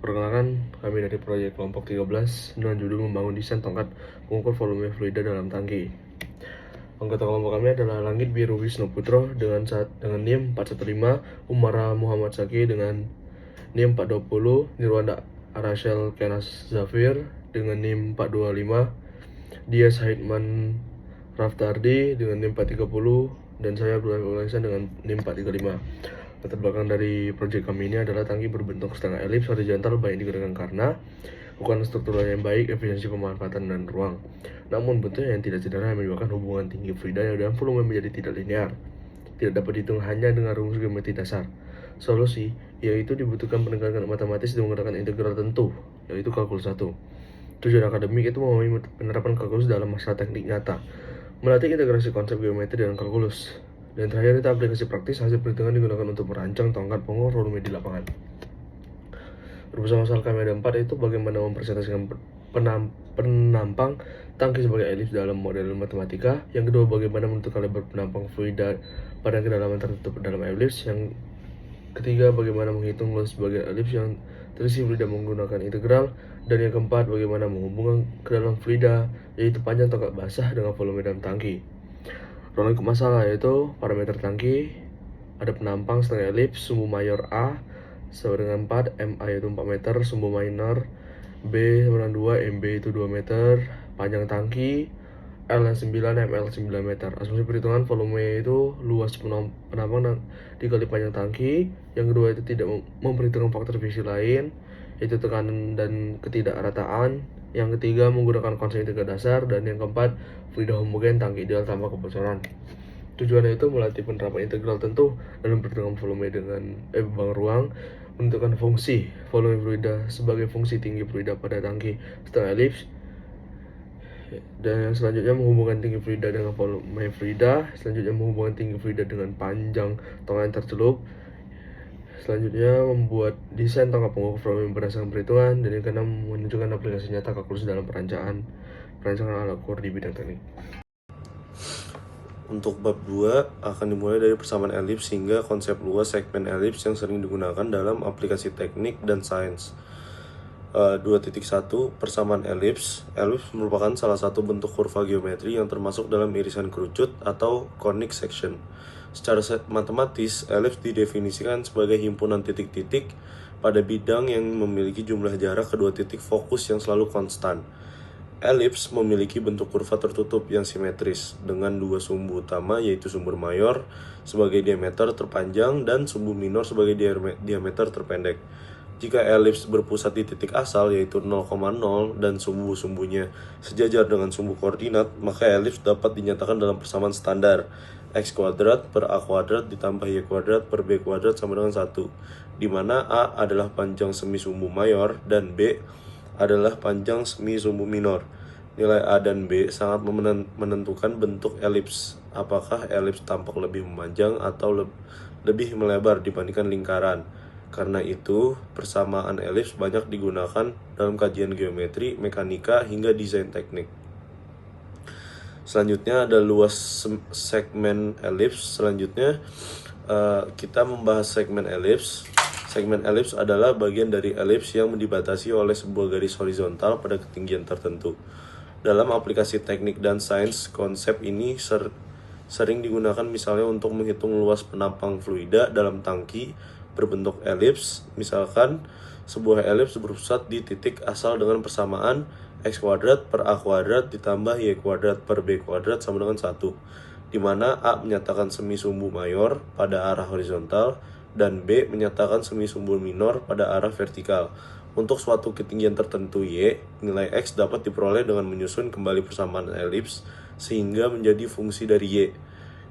Perkenalkan, kami dari proyek kelompok 13 dengan judul membangun desain tongkat mengukur volume fluida dalam tangki. Anggota kelompok kami adalah Langit Biru Wisnu Putro dengan NIM 415, Umara Muhammad Saki dengan NIM 420, Nirwanda Arashel Kenas Zafir dengan NIM 425, Dias Haidman Raftardi dengan NIM 430, dan saya Abdullah Ihsan dengan NIM 435. Latar belakang dari proyek kami ini adalah tangki berbentuk setengah elips horizontal baik digunakan karena ukuran strukturalnya yang baik, efisiensi pemanfaatan dan ruang. Namun bentuknya yang tidak sederhana menyebabkan hubungan tinggi fluida dan volume menjadi tidak linear. Tidak dapat dihitung hanya dengan rumus geometri dasar. Solusi yaitu dibutuhkan penegakan matematis dengan menggunakan integral tentu, yaitu kalkulus 1. Tujuan akademik itu memahami penerapan kalkulus dalam masalah teknik nyata, melatih integrasi konsep geometri dan kalkulus. Dan terakhir, kita aplikasi praktis hasil perhitungan digunakan untuk merancang tongkat pengukur volume di lapangan. Rumus masalah kami ada 4, itu bagaimana mempresentasikan penampang tangki sebagai elips dalam model matematika. Yang kedua, bagaimana menentukan lebar penampang fluida pada kedalaman tertutup dalam elips. Yang ketiga, bagaimana menghitung luas bagian elips yang terisi fluida menggunakan integral. Dan yang keempat, bagaimana menghubungkan kedalaman fluida, yaitu panjang tongkat basah dengan volume dalam tangki. Kronologi masalah yaitu parameter tangki, ada penampang setengah elips, sumbu mayor A sama dengan 4, MA yaitu 4 meter, sumbu minor B sama dengan 2, MB itu 2 meter, panjang tangki L yang 9, ML 9 meter. Asumsi perhitungan volume itu luas penampang dikali panjang tangki. Yang kedua itu tidak memperhitungkan faktor fiksi lain, yaitu tekanan dan ketidakrataan. Yang ketiga menggunakan konsep integral dasar. Dan yang keempat, fluida homogen tangki ideal tanpa kebocoran. Tujuannya itu melatih penerapan integral tentu dalam perhitungan volume dengan bang ruang, menentukan fungsi volume fluida sebagai fungsi tinggi fluida pada tangki setengah elips. Dan yang selanjutnya menghubungkan tinggi fluida dengan volume fluida. Selanjutnya menghubungkan tinggi fluida dengan panjang tongkat yang tercelup. Selanjutnya membuat desain tongkat pengukur volume berdasarkan perhitungan. Dan yang keenam menunjukkan aplikasi nyata kalkulus dalam perancangan alat ukur di bidang teknik. Untuk bab 2 akan dimulai dari persamaan elips hingga konsep luas segmen elips yang sering digunakan dalam aplikasi teknik dan sains. 2.1 Persamaan elips. Elips merupakan salah satu bentuk kurva geometri yang termasuk dalam irisan kerucut atau conic section. Secara matematis, elips didefinisikan sebagai himpunan titik-titik pada bidang yang memiliki jumlah jarak kedua titik fokus yang selalu konstan. Elips memiliki bentuk kurva tertutup yang simetris dengan dua sumbu utama, yaitu sumbu mayor sebagai diameter terpanjang dan sumbu minor sebagai diameter terpendek. Jika elips berpusat di titik asal yaitu 0,0 dan sumbu-sumbunya sejajar dengan sumbu koordinat, maka elips dapat dinyatakan dalam persamaan standar x kuadrat per a kuadrat ditambah y kuadrat per b kuadrat sama dengan 1, di mana a adalah panjang semi sumbu mayor dan b adalah panjang semi sumbu minor. Nilai a dan b sangat menentukan bentuk elips. Apakah elips tampak lebih memanjang atau lebih melebar dibandingkan lingkaran. Karena itu, persamaan elips banyak digunakan dalam kajian geometri, mekanika, hingga desain teknik. Selanjutnya ada luas segmen elips. Selanjutnya kita membahas segmen elips. Segmen elips adalah bagian dari elips yang dibatasi oleh sebuah garis horizontal pada ketinggian tertentu. Dalam aplikasi teknik dan sains, konsep ini sering digunakan misalnya untuk menghitung luas penampang fluida dalam tangki berbentuk elips. Misalkan sebuah elips berpusat di titik asal dengan persamaan x kuadrat per a kuadrat ditambah y kuadrat per b kuadrat sama dengan 1, di mana a menyatakan semi sumbu mayor pada arah horizontal dan b menyatakan semi sumbu minor pada arah vertikal. Untuk suatu ketinggian tertentu y, nilai x dapat diperoleh dengan menyusun kembali persamaan elips sehingga menjadi fungsi dari y.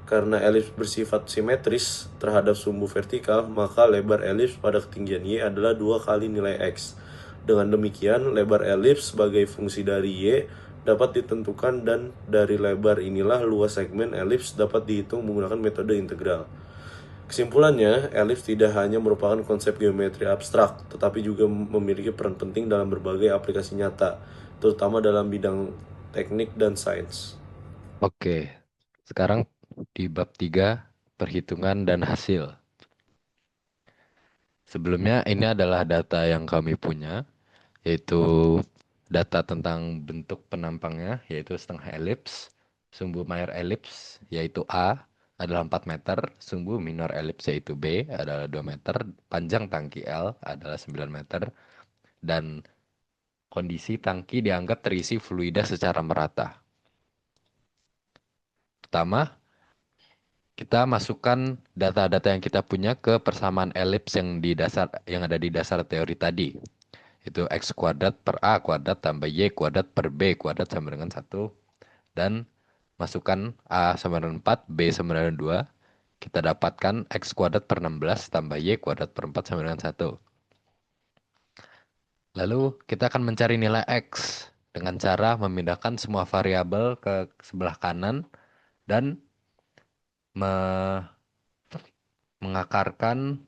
Karena elips bersifat simetris terhadap sumbu vertikal, maka lebar elips pada ketinggian y adalah 2 kali nilai x. Dengan demikian, lebar elips sebagai fungsi dari y dapat ditentukan, dan dari lebar inilah luas segmen elips dapat dihitung menggunakan metode integral. Kesimpulannya, elips tidak hanya merupakan konsep geometri abstrak, tetapi juga memiliki peran penting dalam berbagai aplikasi nyata, terutama dalam bidang teknik dan sains. Oke, sekarang di bab 3, perhitungan dan hasil. Sebelumnya ini adalah data yang kami punya, yaitu data tentang bentuk penampangnya, yaitu setengah elips, sumbu mayor elips, yaitu A, adalah 4 meter, sumbu minor elips, yaitu B, adalah 2 meter, panjang tangki L adalah 9 meter, dan kondisi tangki dianggap terisi fluida secara merata. Pertama, kita masukkan data-data yang kita punya ke persamaan elips yang ada di dasar teori tadi. Itu X kuadrat per A kuadrat tambah Y kuadrat per B kuadrat sama dengan 1. Dan masukkan A sama dengan 4, B sama dengan 2. Kita dapatkan X kuadrat per 16 tambah Y kuadrat per 4 sama dengan 1. Lalu kita akan mencari nilai X dengan cara memindahkan semua variabel ke sebelah kanan dan mengakarkan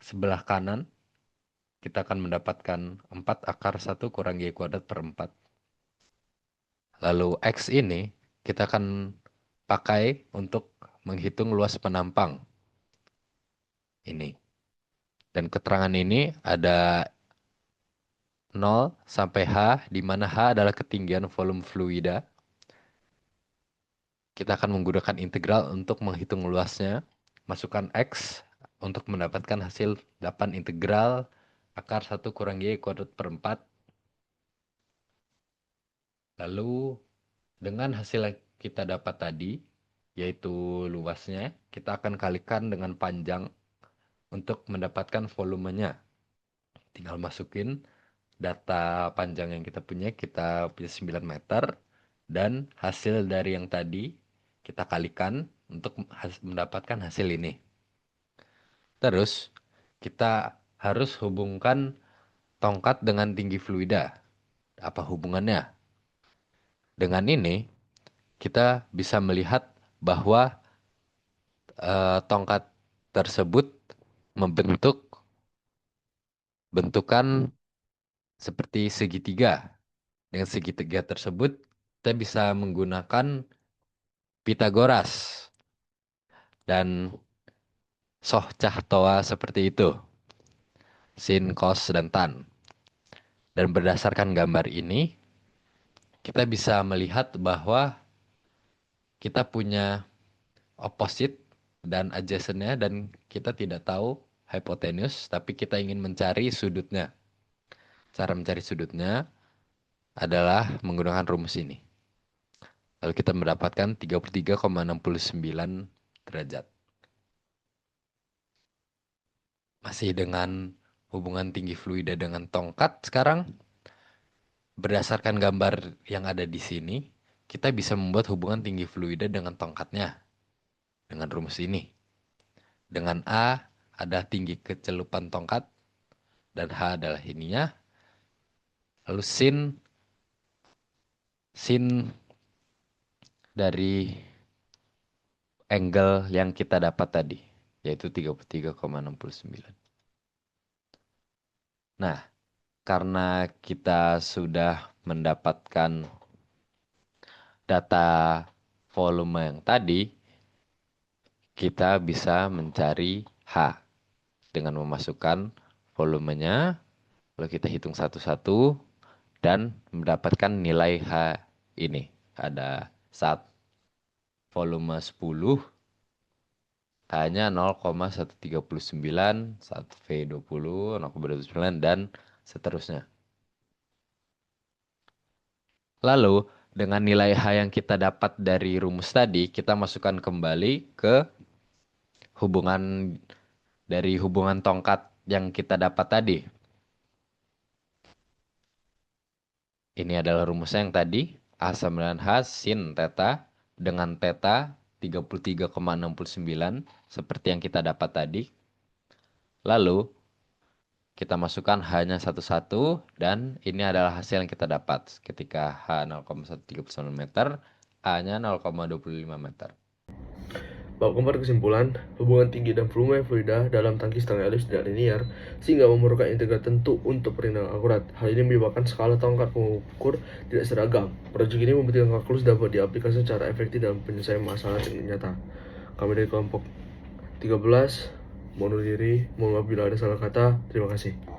sebelah kanan. Kita akan mendapatkan 4 akar 1 kurang Y kuadrat per 4. Lalu X ini kita akan pakai untuk menghitung luas penampang. Ini. Dan keterangan ini ada 0 sampai H, di mana H adalah ketinggian volume fluida. Kita akan menggunakan integral untuk menghitung luasnya. Masukkan X untuk mendapatkan hasil 8 integral akar 1 kurang Y kuadrat per 4. Lalu dengan hasil yang kita dapat tadi, yaitu luasnya, kita akan kalikan dengan panjang untuk mendapatkan volumenya. Tinggal masukin data panjang yang kita punya 9 meter, dan hasil dari yang tadi kita kalikan untuk mendapatkan hasil ini. Terus kita harus hubungkan tongkat dengan tinggi fluida. Apa hubungannya? Dengan ini kita bisa melihat bahwa tongkat tersebut membentuk bentukan seperti segitiga. Dengan segitiga tersebut kita bisa menggunakan Pitagoras dan Soh Cah Toa seperti itu. Sin, cos, dan tan. Dan berdasarkan gambar ini, kita bisa melihat bahwa kita punya opposite dan adjacent-nya, dan kita tidak tahu hypotenuse, tapi kita ingin mencari sudutnya. Cara mencari sudutnya adalah menggunakan rumus ini. Lalu kita mendapatkan 33,69 derajat. Masih dengan hubungan tinggi fluida dengan tongkat sekarang. Berdasarkan gambar yang ada di sini, kita bisa membuat hubungan tinggi fluida dengan tongkatnya. Dengan rumus ini. Dengan A ada tinggi kecelupan tongkat, dan H adalah ininya. Lalu sin dari angle yang kita dapat tadi, yaitu 33,69. Nah, karena kita sudah mendapatkan data volume yang tadi, kita bisa mencari H dengan memasukkan volumenya, lalu kita hitung satu-satu, dan mendapatkan nilai H ini. Ada saat volume 10, H-nya 0,139, saat V20, 0,29, dan seterusnya. Lalu, dengan nilai H yang kita dapat dari rumus tadi, kita masukkan kembali ke hubungan tongkat yang kita dapat tadi. Ini adalah rumusnya yang tadi, A sama dengan H sin theta dengan theta 33,69 seperti yang kita dapat tadi. Lalu kita masukkan H-nya satu-satu, dan ini adalah hasil yang kita dapat. Ketika H 0,139 meter, A-nya 0,25 meter. Bab keempat kesimpulan, hubungan tinggi dan volume fluida dalam tangki setengah elips tidak linear, sehingga memerlukan integral tentu untuk perhitungan akurat. Hal ini menyebabkan skala tongkat pengukur tidak seragam. Proyek ini membuktikan kalkulus dapat diaplikasikan secara efektif dalam penyelesaian masalah nyata. Kami dari kelompok 13 Mohon undur diri, mohon maaf bila ada salah kata. Terima kasih.